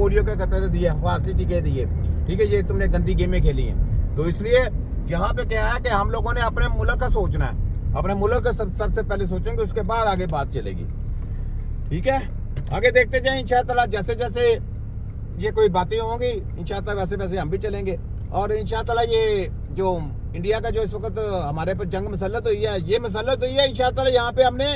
Polio के कतरे दिए, हिफाजती टीके दिए, ठीक है, ये तुमने गंदी गेमें खेली हैं। तो इसलिए यहाँ पे क्या है कि हम लोगों ने अपने मुल्क का सोचना है, अपने मुल्क का सबसे पहले सोचेंगे, उसके बाद आगे बात चलेगी, ठीक है। आगे देखते जाएं इंशाअल्लाह, जैसे जैसे ये कोई बातें होंगी इंशाअल्लाह वैसे वैसे हम भी चलेंगे। और इंशाअल्लाह ये जो इंडिया का जो इस वक्त हमारे पर जंग मसलत हुई है, ये मसलत हुई है इंशाअल्लाह, यहाँ पे हमने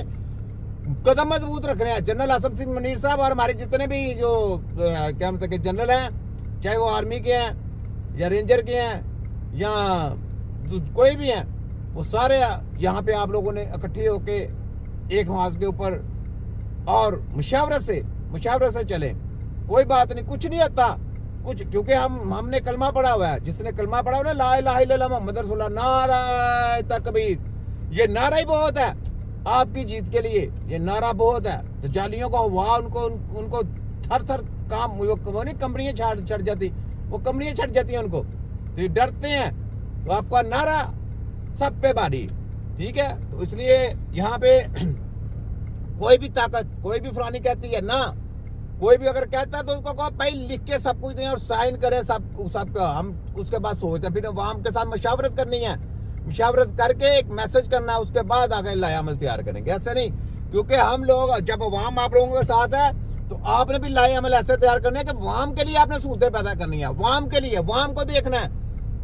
कदम मजबूत रख रहे हैं। जनरल आसिम सिंह मुनीर साहब और हमारे जितने भी जो क्या मतलब कि जनरल हैं, चाहे वो आर्मी के हैं या रेंजर के हैं या कोई भी हैं, वो सारे यहाँ पे आप लोगों ने इकट्ठे होके एक मास के ऊपर और मुशावरत से चले। कोई बात नहीं, कुछ नहीं होता कुछ, क्योंकि हमने कलमा पढ़ा हुआ है। जिसने कलमा पढ़ा हुआ है, ला इलाहा इल्लल्लाह मुहम्मद रसूलुल्लाह, नारा तकबीर, ये नारा ही बहुत है आपकी जीत के लिए, ये नारा बहुत है। तो जालियों को वाह, उनको थर थर काम, वो नहीं कंपनियां छड़ जाती, वो कंपनियां छड़ जाती हैं उनको, तो ये डरते हैं। तो आपका नारा सब पे भारी, ठीक है। तो इसलिए यहाँ पे कोई भी ताकत, कोई भी फलानी कहती है ना, कोई भी अगर कहता है तो उसको कहो भाई लिख के सब कुछ दें और साइन करें सबका, हम उसके बाद सोचते हैं। फिर अवाम के साथ मशावरत करनी है, मशावरत करके एक मैसेज करना है, उसके बाद आगे लाएअमल तैयार करेंगे, ऐसे नहीं। क्योंकि हम लोग, जब अवाम आप लोगों के साथ है तो आपने भी लाएअमल ऐसे तैयार करने हैं कि अवाम के लिए आपने सूरतें पैदा करनी है, अवाम के लिए, अवाम को देखना है,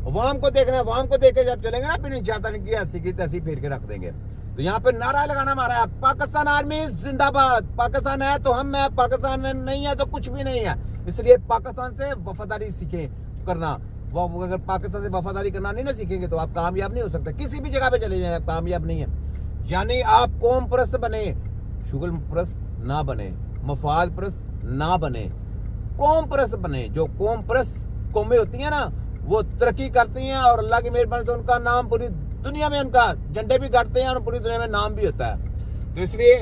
अवाम को देखना है। अवाम को देख के जब चलेंगे ना, फिर इंशाअल्लाह की ऐसी की तैसी फेर के रख देंगे। तो यहाँ पे नारा लगाना हमारा है, पाकिस्तान आर्मी जिंदाबाद, पाकिस्तान है तो हम है, पाकिस्तान नहीं है तो कुछ भी नहीं है। इसलिए पाकिस्तान से वफादारी सीखें करना। वो अगर पाकिस्तान से वफादारी करना नहीं ना सीखेंगे तो आप कामयाब नहीं हो सकते, किसी भी जगह पे चले जाए आप कामयाब नहीं है। यानी आप कौम परस्त बने, शुगल परस्त ना बने, मफाद परस्त ना बने, कौम परस्त बने। जो कौम परस्त कौमें होती हैं ना, वो तरक्की करती हैं और अल्लाह की मेहरबानी से उनका नाम पूरी दुनिया में, उनका झंडे भी गाड़ते हैं और पूरी दुनिया में नाम भी होता है। तो इसलिए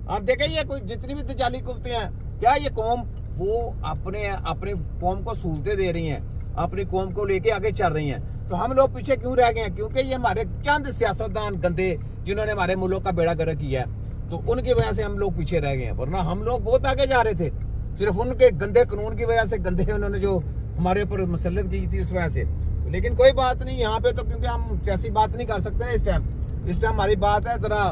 आप देखें, ये कोई जितनी भी दजाली कुफ्ते हैं, क्या ये कौम वो अपने कौम को सहूलतें दे रही हैं, अपनी कौम को लेके आगे चल रही हैं। तो हम लोग पीछे क्यों रह गए हैं? क्योंकि ये हमारे चंद सियासतदान गंदे, जिन्होंने हमारे मुल्क का बेड़ा गर्क किया है, तो उनकी वजह से हम लोग पीछे रह गए हैं। वरना हम लोग बहुत आगे जा रहे थे, सिर्फ उनके गंदे कानून की वजह से, गंदे उन्होंने जो हमारे ऊपर मुसल्लत की थी, इस वजह से। लेकिन कोई बात नहीं, यहाँ पे तो क्योंकि हम सियासी बात नहीं कर सकते ना इस टाइम हमारी बात है जरा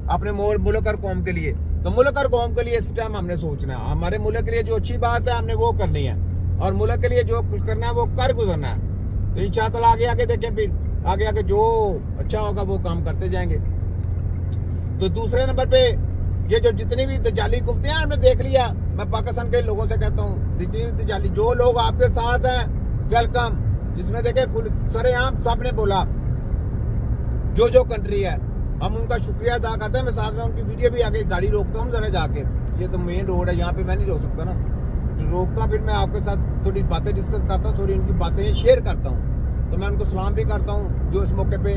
अपने मुल्क और कौम के लिए। तो मुल्क और कौम के लिए इस टाइम हमने सोचना है, हमारे मुल्क के लिए जो अच्छी बात है हमने वो करनी है, और मुल्क के लिए जो करना है वो कर गुजरना है। तो इंशाअल्लाह आगे आगे देखें, फिर आगे जो अच्छा होगा वो काम करते जाएंगे। तो दूसरे नंबर पे ये जो जितनी भी दजाली कुफ्ते हैं हमने देख लिया। मैं पाकिस्तान के लोगों से कहता हूँ, जितनी भी दजाली, जो लोग आपके साथ हैं वेलकम, जिसमें देखे सरेआम सबने बोला, जो कंट्री है हम उनका शुक्रिया अदा करते हैं। मैं साथ में उनकी वीडियो भी आगे गाड़ी रोकता हूँ जरा जाके, ये तो मेन रोड है, यहाँ पे मैं नहीं रोक सकता ना, रोकता फिर मैं आपके साथ थोड़ी बातें डिस्कस करता हूँ, थोड़ी उनकी बातें शेयर करता हूँ। तो मैं उनको सलाम भी करता हूँ जो इस मौके पे,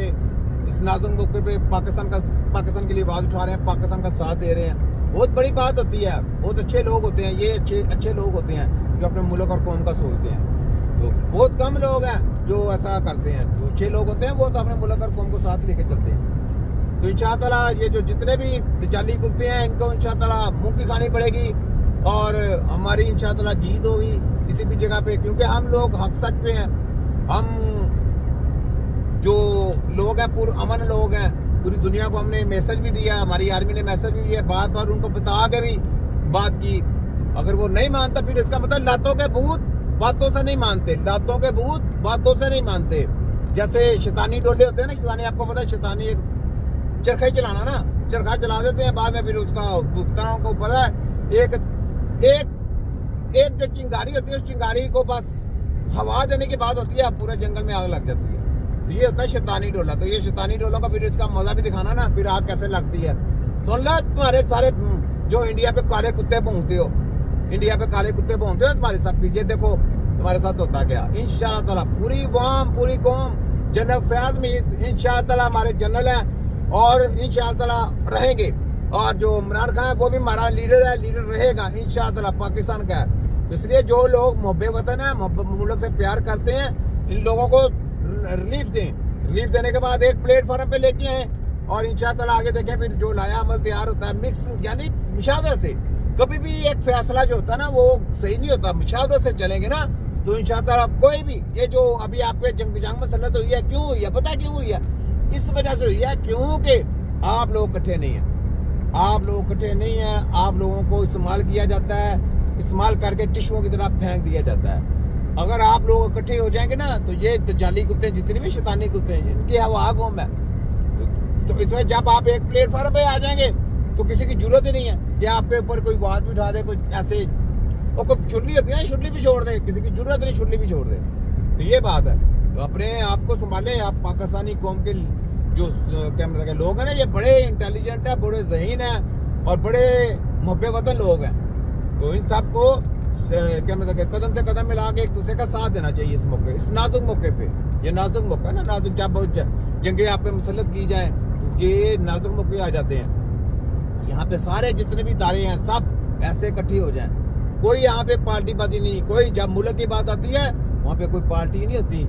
इस नाजुक मौके पे पाकिस्तान के लिए आवाज़ उठा रहे हैं, पाकिस्तान का साथ दे रहे हैं। बहुत बड़ी बात होती है, बहुत अच्छे लोग होते हैं, ये अच्छे लोग होते हैं जो अपने मुल्क और कौम का सोचते हैं। तो बहुत कम लोग हैं जो ऐसा करते हैं, जो अच्छे लोग होते हैं वो तो अपने मुल्क और कौम को साथ लेके चलते हैं। तो इंशाअल्लाह ये जो जितने भी जाली कुफ्ते हैं इनको इंशाअल्लाह मुंह की खानी पड़ेगी, और हमारी इंशाअल्लाह जीत होगी किसी भी जगह पे, क्योंकि हम लोग हक सच पे हैं। हम जो लोग हैं पुरअमन लोग हैं, पूरी दुनिया को हमने मैसेज भी दिया, हमारी आर्मी ने मैसेज भी दिया, बार बार उनको बता के भी बात की। अगर वो नहीं मानता फिर इसका मतलब लातों के भूत बातों से नहीं मानते, लातों के भूत बातों से नहीं मानते। जैसे शैतानी डोले होते हैं ना, शैतानी आपको पता है, शैतानी एक चरखा ही चलाना ना, चरखा चला देते हैं, बाद में फिर उसका भुगतानों को पता है, एक जो चिंगारी होती है, उस चिंगारी को बस हवा देने की बात होती है, पूरे जंगल में आग लग जाती है। तो ये होता है शैतानी डोला। तो ये शैतानी डोलों का फिर इसका मजा भी दिखाना ना, फिर आग कैसे लगती है। सुन लो, तुम्हारे सारे जो इंडिया पे काले कुत्ते भौंकते हो, इंडिया पे काले कुत्ते भौंकते हो तुम्हारे सब, ये देखो तुम्हारे साथ होता क्या। इंशाअल्लाह ताला पूरी वाम पूरी कौम जनरल फयाज में इंशाअल्लाह ताला हमारे जनरल हैं और इंशाअल्लाह ताला रहेंगे। और जो इमरान खान है वो भी हमारा लीडर है, लीडर रहेगा इंशाअल्लाह ताला, पाकिस्तान का है। तो इसलिए जो लोग मुहब्बे वतन है, मुल्क से प्यार करते हैं, इन लोगों को रिलीफ दें। रिलीफ देने के बाद एक प्लेटफॉर्म पे लेके आए और इंशाअल्लाह ताला आगे देखें फिर जो लाया अमल तैयार होता है, मिक्स यानी मुशावरत से, कभी भी एक फैसला जो होता है ना वो सही नहीं होता। मुशावरत से चलेंगे ना तो इंशाअल्लाह कोई भी, ये जो अभी आपके जंग मसलत हुई है, क्यों हुई है पता है क्यों हुई है? इस वजह से हुई है क्योंकि आप लोग इकट्ठे नहीं है। आप लोग इकट्ठे नहीं है, आप लोगों को इस्तेमाल किया जाता है, इस्तेमाल करके टिश्यूओं की तरह फेंक दिया जाता है। अगर आप लोग इकट्ठे हो जाएंगे ना तो ये जाली कुत्ते जितने भी शैतानी कुत्ते हैं इनकी हवा गुम है। तो इसमें जब आप एक प्लेटफॉर्म पे आ जाएंगे तो किसी की जरूरत ही नहीं है कि आपके ऊपर कोई आवाज भी उठा दे, कोई ऐसे वो कोई छुटली होती है ना, छुटली भी छोड़ दे, किसी की जरूरत नहीं, छुटली भी छोड़ दे। तो ये बात है, तो अपने आप को संभाले। आप पाकिस्तानी कौम के जो क्या मतलब के लोग हैं ना, ये बड़े इंटेलिजेंट है, बड़े ज़हीन है और बड़े मुहब्बे वतन लोग हैं। तो इन सब को क्या मतलब के कदम से कदम मिला के एक दूसरे का साथ देना चाहिए इस मौके, इस नाजुक मौके पे। ये नाजुक मौका है ना, नाजुक जब जंगे आप पे मुसल्लत की जाए तो ये नाजुक मौके आ जाते हैं। यहाँ पे सारे जितने भी दायरे हैं सब ऐसे इकट्ठे हो जाएं, कोई यहाँ पे पार्टी बाजी नहीं। कोई जब मुल्क की बात आती है वहाँ पे कोई पार्टी नहीं होती,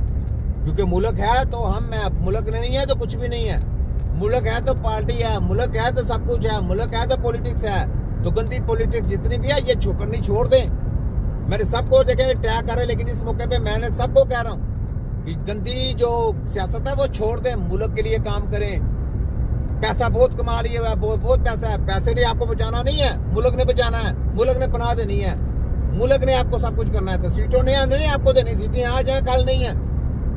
क्योंकि मुल्क है तो हम है, मुल्क नहीं है तो कुछ भी नहीं है। मुल्क है तो पार्टी है, मुल्क है तो सब कुछ है, मुल्क है तो पॉलिटिक्स है। तो गंदी पॉलिटिक्स जितनी भी है ये करनी छोड़ दें। मैंने सबको देखे टैग कर रहे, लेकिन इस मौके पे मैंने सबको कह रहा हूँ कि गंदी जो सियासत है वो छोड़ दें, मुल्क के लिए काम करें। पैसा बहुत कमा रही है, बहुत पैसा है, पैसे ने आपको बचाना नहीं है, मुल्क ने बचाना है, मुल्क ने पनाह देनी है, मुल्क ने आपको सब कुछ करना है। तो सीटों ने नहीं आपको देनी, सीटें आज हैं कल नहीं है,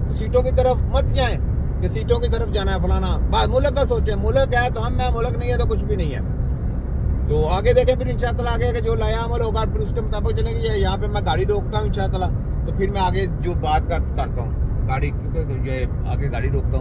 तो सीटों की तरफ मत जाएं कि सीटों की तरफ जाना है फलाना। बात मुल्क का सोचें, मुल्क है तो हम है, मुल्क नहीं है तो कुछ भी नहीं है। तो आगे देखें फिर इंशाअल्लाह आगे के जो नया अमल होगा फिर उसके मुताबिक चलेंगे। यहाँ पे मैं गाड़ी रोकता हूँ इंशाअल्लाह, तो फिर मैं आगे जो बात करता हूँ गाड़ी, क्योंकि ये आगे गाड़ी रोकता हूँ।